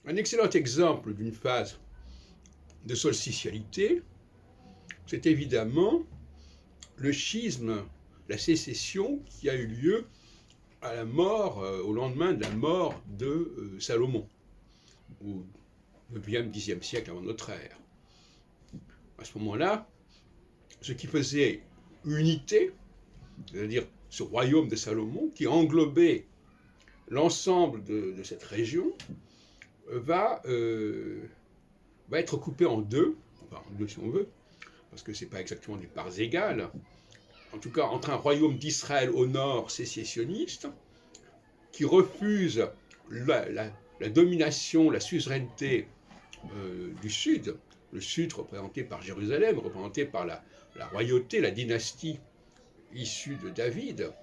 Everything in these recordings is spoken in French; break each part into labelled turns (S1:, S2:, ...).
S1: Un excellent exemple d'une phase de solstitialité, c'est évidemment le schisme, la sécession qui a eu lieu à la mort, au lendemain de la mort de Salomon, au 9e, 10e siècle avant notre ère. À ce moment-là, ce qui faisait unité, c'est-à-dire ce royaume de Salomon, qui englobait l'ensemble de cette région, va être coupé en deux, enfin en deux si on veut, parce que ce n'est pas exactement des parts égales, en tout cas entre un royaume d'Israël au nord sécessionniste, qui refuse la domination, la suzeraineté du sud, le sud représenté par Jérusalem, représenté par la royauté, la dynastie issue de David,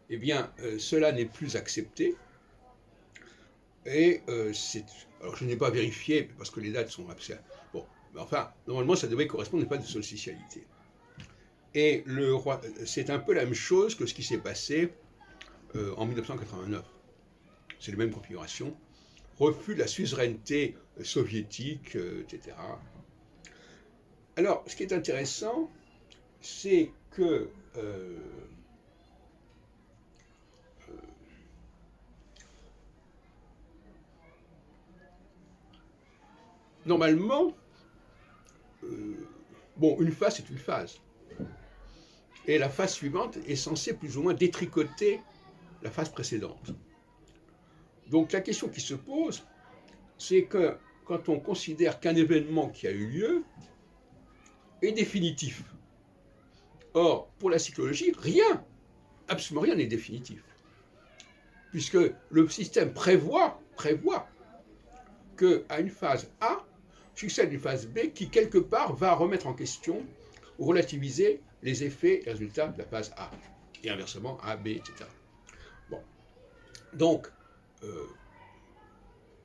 S1: eh bien cela n'est plus accepté. Et alors je n'ai pas vérifié parce que les dates sont absurdes. Bon, mais enfin, normalement ça devait correspondre à une phase de solstitialité. Et c'est un peu la même chose que ce qui s'est passé en 1989. C'est la même configuration. Refus de la suzeraineté soviétique, etc. Alors, ce qui est intéressant, c'est que normalement, bon, une phase c'est une phase. Et la phase suivante est censée plus ou moins détricoter la phase précédente. Donc la question qui se pose, c'est que quand on considère qu'un événement qui a eu lieu est définitif. Or, pour la psychologie, rien, absolument rien n'est définitif. Puisque le système prévoit qu'à une phase A succède une phase B qui, quelque part, va remettre en question ou relativiser les effets et résultats de la phase A. Et inversement, A, B, etc. Bon. Donc,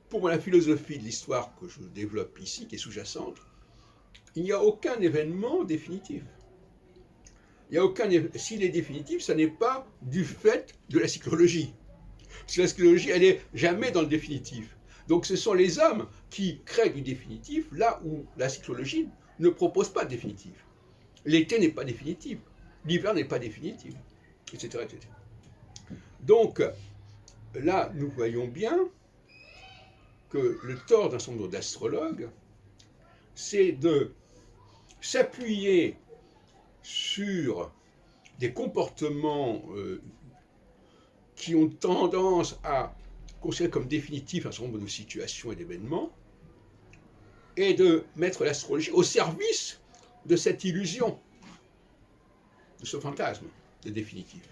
S1: pour la philosophie de l'histoire que je développe ici, qui est sous-jacente, il n'y a aucun événement définitif. S'il est définitif, ça n'est pas du fait de la psychologie. Parce que la psychologie, elle n'est jamais dans le définitif. Donc ce sont les hommes qui créent du définitif, là où la psychologie ne propose pas de définitif. L'été n'est pas définitif, l'hiver n'est pas définitif, etc., etc. Donc là, nous voyons bien que le tort d'un certain nombre d'astrologues, c'est de s'appuyer sur des comportements qui ont tendance à considérer comme définitifs un certain nombre de situations et d'événements, et de mettre l'astrologie au service de cette illusion, de ce fantasme de définitif.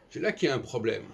S1: C'est là qu'il y a un problème.